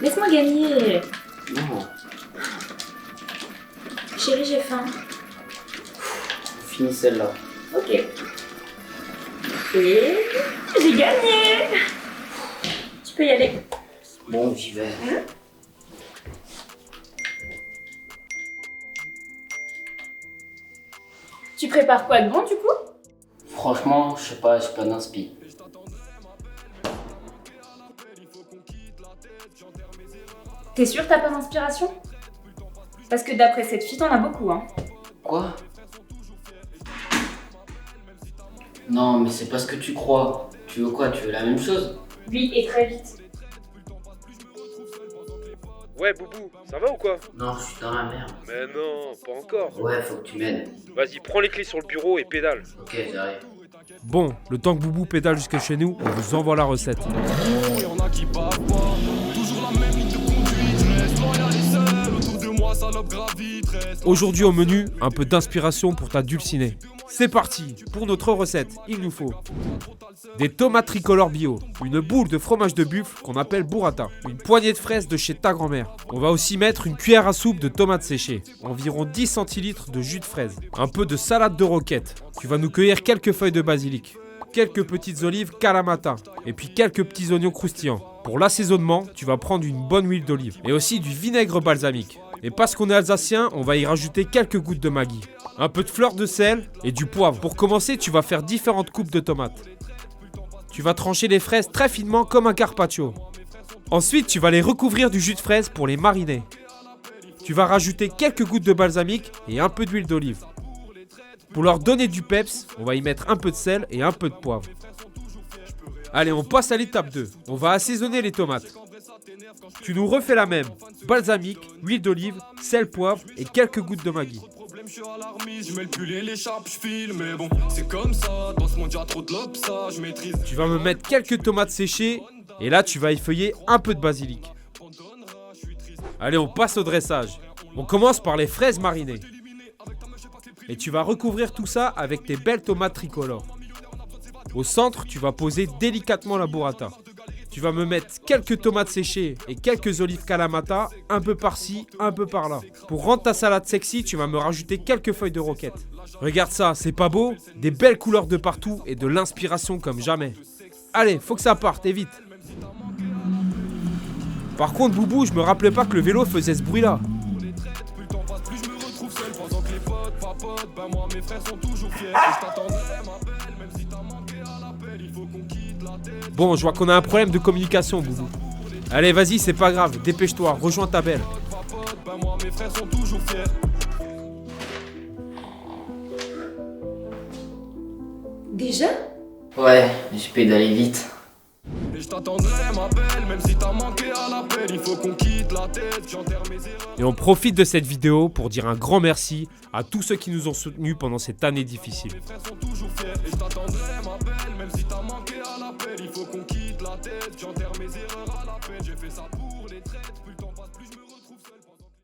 Laisse-moi gagner. Non, Chérie, j'ai faim. finis celle-là. Ok. Et j'ai gagné. Tu peux y aller. Bon, j'y vais. Tu prépares quoi de bon du coup? Franchement, je sais pas, j'ai pas d'inspi. T'es sûr que t'as pas d'inspiration? Parce que d'après cette fille, t'en as beaucoup, hein. Quoi? Non, mais c'est pas ce que tu crois. Tu veux quoi? Tu veux la même chose? Oui, et très vite. Ouais, Boubou, ça va ou quoi? Non, je suis dans la merde. Mais non, pas encore. Ouais, faut que tu m'aides. Vas-y, prends les clés sur le bureau et pédale. Ok, j'arrive. Bon, le temps que Boubou pédale jusqu'à chez nous, on vous envoie la recette. Y'en a qui parlent pas, toujours la même ligne de conduite. Je reste loyal et seul, autour de moi salope gravite. Aujourd'hui au menu, un peu d'inspiration pour ta dulcinée. C'est parti, pour notre recette, il nous faut des tomates tricolores bio, une boule de fromage de buffle qu'on appelle burrata, une poignée de fraises de chez ta grand-mère. On va aussi mettre une cuillère à soupe de tomates séchées, environ 10 centilitres de jus de fraise, un peu de salade de roquette. Tu vas nous cueillir quelques feuilles de basilic, quelques petites olives Kalamata et puis quelques petits oignons croustillants. Pour l'assaisonnement, tu vas prendre une bonne huile d'olive et aussi du vinaigre balsamique. Et parce qu'on est alsacien, on va y rajouter quelques gouttes de Maggi, un peu de fleur de sel et du poivre. Pour commencer, tu vas faire différentes coupes de tomates. Tu vas trancher les fraises très finement comme un carpaccio. Ensuite, tu vas les recouvrir du jus de fraise pour les mariner. Tu vas rajouter quelques gouttes de balsamique et un peu d'huile d'olive. Pour leur donner du peps, on va y mettre un peu de sel et un peu de poivre. Allez, on passe à l'étape 2. On va assaisonner les tomates. Tu nous refais la même. Balsamique, huile d'olive, sel, poivre et quelques gouttes de Maggi. Je suis alarmiste, je mets le pull et l'écharpe, je file, mais bon, c'est comme ça, dans ce monde y'a trop de lobes, ça, je maîtrise. Tu vas me mettre quelques tomates séchées et là tu vas effeuiller un peu de basilic. Allez, on passe au dressage. On commence par les fraises marinées. Et tu vas recouvrir tout ça avec tes belles tomates tricolores. Au centre, tu vas poser délicatement la burrata. Tu vas me mettre quelques tomates séchées et quelques olives Kalamata, un peu par-ci, un peu par-là. Pour rendre ta salade sexy, tu vas me rajouter quelques feuilles de roquette. Regarde ça, c'est pas beau? Des belles couleurs de partout et de l'inspiration comme jamais. Allez, faut que ça parte, et vite. Par contre, Boubou, je me rappelais pas que le vélo faisait ce bruit-là. Plus le temps passe, plus je me retrouve seul, pendant que les potes papotent, ben moi mes frères sont toujours fiers. Et je t'attendrai, ma belle, même si t'as manqué à l'appel, il faut qu'on quitte la tête. Bon, je vois qu'on a un problème de communication, Boubou. Allez, vas-y, c'est pas grave, dépêche-toi, rejoins ta belle. Papote, ben moi mes frères sont toujours fiers. Déjà? Ouais, j'ai pédalé vite. Et je t'attendrai, ma belle, même si t'as manqué à l'appel, il faut qu'on quitte la tête, j'enterre mes erreurs. Et on profite de cette vidéo pour dire un grand merci à tous ceux qui nous ont soutenus pendant cette année difficile. Mes frères sont toujours fiers. Et je t'attendrai, ma belle, même si t'as manqué à l'appel, il faut qu'on quitte la tête, j'enterre mes erreurs à la peine, j'ai fait ça pour les traites, plus